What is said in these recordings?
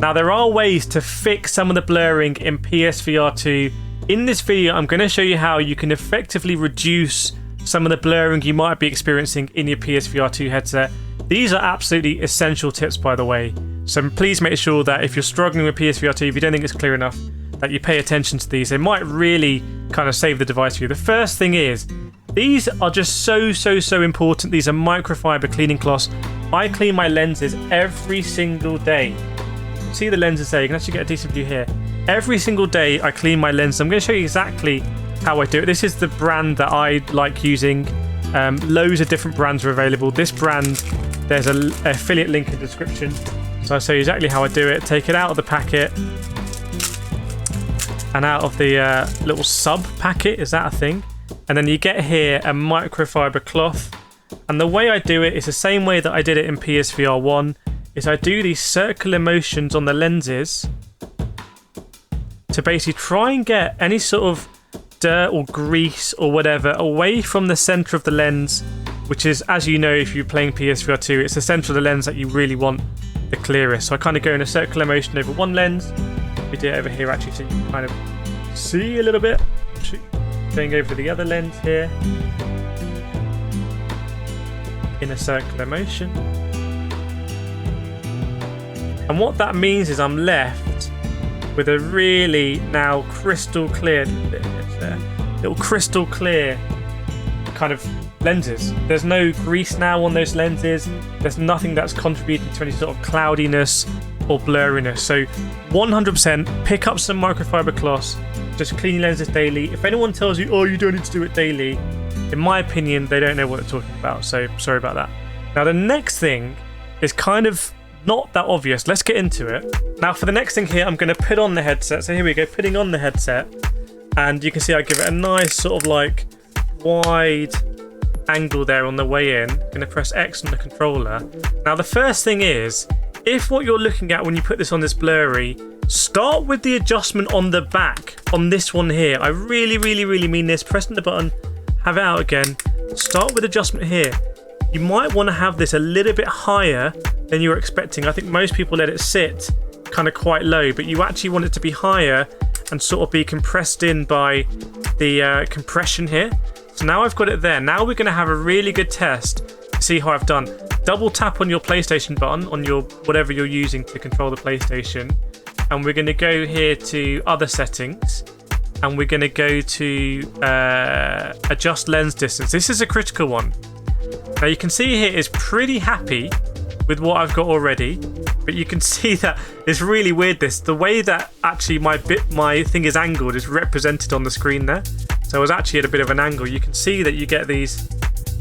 Now, there are ways to fix some of the blurring in PSVR2. In this video, I'm going to show you how you can effectively reduce some of the blurring you might be experiencing in your PSVR2 headset. These are absolutely essential tips, by the way. So please make sure that if you're struggling with PSVR2, if you don't think it's clear enough, that you pay attention to these. They might really kind of save the device for you. The first thing is, these are just so important. These are microfiber cleaning cloths. I clean my lenses every single day. See the lenses there, you can actually get a decent view here. Every single day I clean my lenses. I'm going to show you exactly how I do it. This is the brand that I like using. Loads of different brands are available. This brand, there's an affiliate link in the description. So I'll show you exactly how I do it. Take it out of the packet and out of the little sub packet. Is that a thing? And then you get here a microfiber cloth. And the way I do it is the same way that I did it in PSVR1. Is I do these circular motions on the lenses to basically try and get any sort of dirt or grease or whatever away from the center of the lens, which is, as you know, if you're playing PSVR2, it's the center of the lens that you really want the clearest. So I kind of go in a circular motion over one lens. We do it over here actually, so you can kind of see a little bit. Going over the other lens here in a circular motion. And what that means is I'm left with a really now crystal clear, little crystal clear kind of lenses. There's no grease now on those lenses. There's nothing that's contributing to any sort of cloudiness or blurriness. So 100% pick up some microfiber cloths, just clean your lenses daily. If anyone tells you, oh, you don't need to do it daily, in my opinion, they don't know what they're talking about. So sorry about that. Now the next thing is kind of not that obvious. Let's get into it. Now for the next thing here, I'm going to put on the headset. So here we go, putting on the headset. And you can see I give it a nice sort of like wide angle there on the way in. I'm going to press X on the controller. Now the first thing is, if what you're looking at when you put this on this blurry, start with the adjustment on the back, on this one here. I really mean this. Pressing the button, have it out again. Start with adjustment here. You might want to have this a little bit higher than you were expecting. I think most people let it sit kind of quite low, but you actually want it to be higher and sort of be compressed in by the compression here. So now I've got it there. Now we're going to have a really good test to see how I've done. Double tap on your PlayStation button, on your whatever you're using to control the PlayStation. And we're going to go here to other settings. And we're going to go to adjust lens distance. This is a critical one. Now you can see here it's pretty happy with what I've got already, but you can see that it's really weird. The way that actually my thing is angled is represented on the screen there. So I was actually at a bit of an angle. You can see that you get these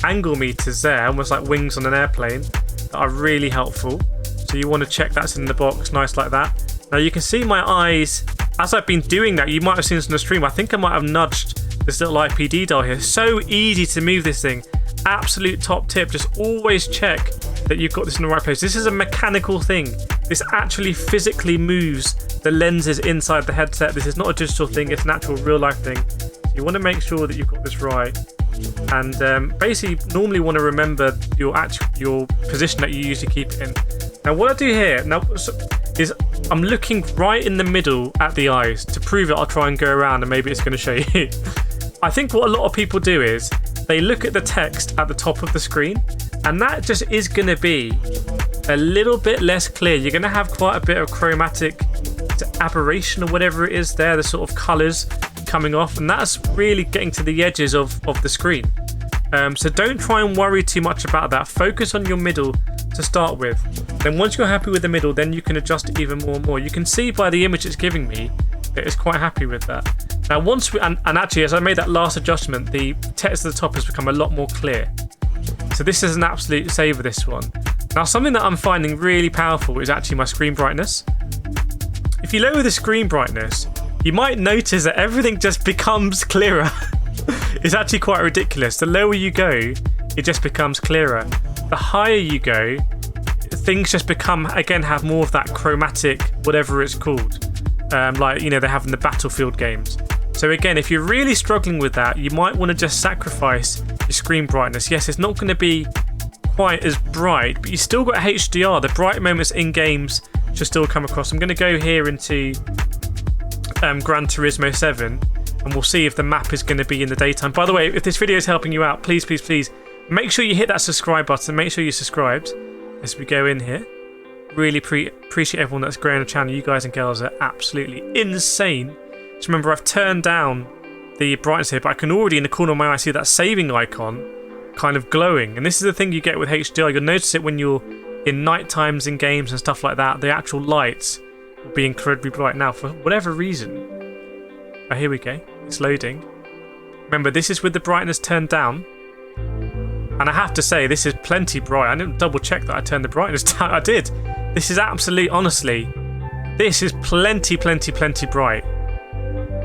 angle meters there, almost like wings on an airplane, that are really helpful. So you want to check that's in the box, nice like that. Now you can see my eyes as I've been doing that. You might have seen this on the stream. I think I might have nudged this little IPD dial here. So easy to move this thing. Absolute top tip, just always check that you've got this in the right place. This is a mechanical thing. This actually physically moves the lenses inside the headset. This is not a digital thing, it's an actual real life thing. So you want to make sure that you've got this right. And basically normally want to remember your position that you usually keep it in. Now what I do here now is I'm looking right in the middle at the eyes. To prove it, I'll try and go around and maybe it's going to show you. I think what a lot of people do is they look at the text at the top of the screen, and that just is going to be a little bit less clear. You're going to have quite a bit of chromatic aberration or whatever it is there, the sort of colours coming off, and that's really getting to the edges of the screen. So don't try and worry too much about that. Focus on your middle to start with. Then once you're happy with the middle, then you can adjust it even more and more. You can see by the image it's giving me that it's quite happy with that. Now once we, and actually as I made that last adjustment, the text at the top has become a lot more clear. So this is an absolute saver, this one. Now something that I'm finding really powerful is actually my screen brightness. If you lower the screen brightness, you might notice that everything just becomes clearer. It's actually quite ridiculous. The lower you go, it just becomes clearer. The higher you go, things just become, again, have more of that chromatic, whatever it's called. Like, you know, they have in the Battlefield games. So again, if you're really struggling with that, you might want to just sacrifice your screen brightness. Yes, it's not going to be quite as bright, but you still got HDR. The bright moments in games should still come across. I'm going to go here into Gran Turismo 7 and we'll see if the map is going to be in the daytime. By the way, if this video is helping you out, please, please, please make sure you hit that subscribe button. Make sure you're subscribed as we go in here. Really appreciate everyone that's growing the channel. You guys and girls are absolutely insane. Just remember, I've turned down the brightness here, but I can already in the corner of my eye see that saving icon kind of glowing. And this is the thing you get with HDR. You'll notice it when you're in night times in games and stuff like that. The actual lights will be incredibly bright. Now, for whatever reason, oh, here we go. It's loading. Remember, this is with the brightness turned down. And I have to say, this is plenty bright. I didn't double check that I turned the brightness down. I did. This is absolutely, honestly, this is plenty bright.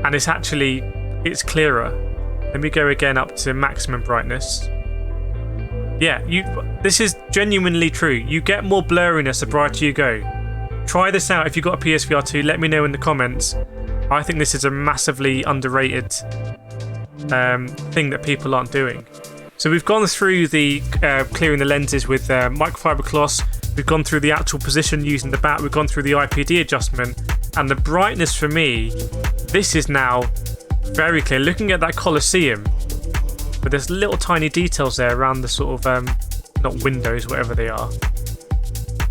And it's clearer. Let me go again up to maximum brightness. Yeah, this is genuinely true. You get more blurriness the brighter you go. Try this out if you've got a PSVR2. Let me know in the comments. I think this is a massively underrated thing that people aren't doing. So we've gone through the clearing the lenses with microfiber cloths. We've gone through the actual position using the bat. We've gone through the IPD adjustment. And the brightness for me, this is now very clear. Looking at that Colosseum, but there's little tiny details there around the sort of, not windows, whatever they are.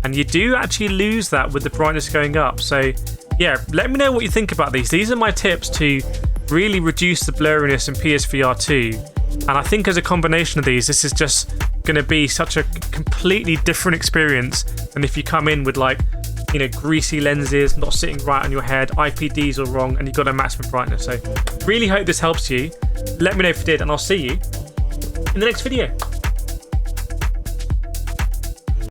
And you do actually lose that with the brightness going up. So yeah, let me know what you think about these. These are my tips to really reduce the blurriness in PSVR2. And I think as a combination of these, this is just going to be such a completely different experience than if you come in with like, you know, greasy lenses, not sitting right on your head, IPDs are wrong, and you've got a maximum brightness. So really hope this helps you. Let me know if it did, and I'll see you in the next video.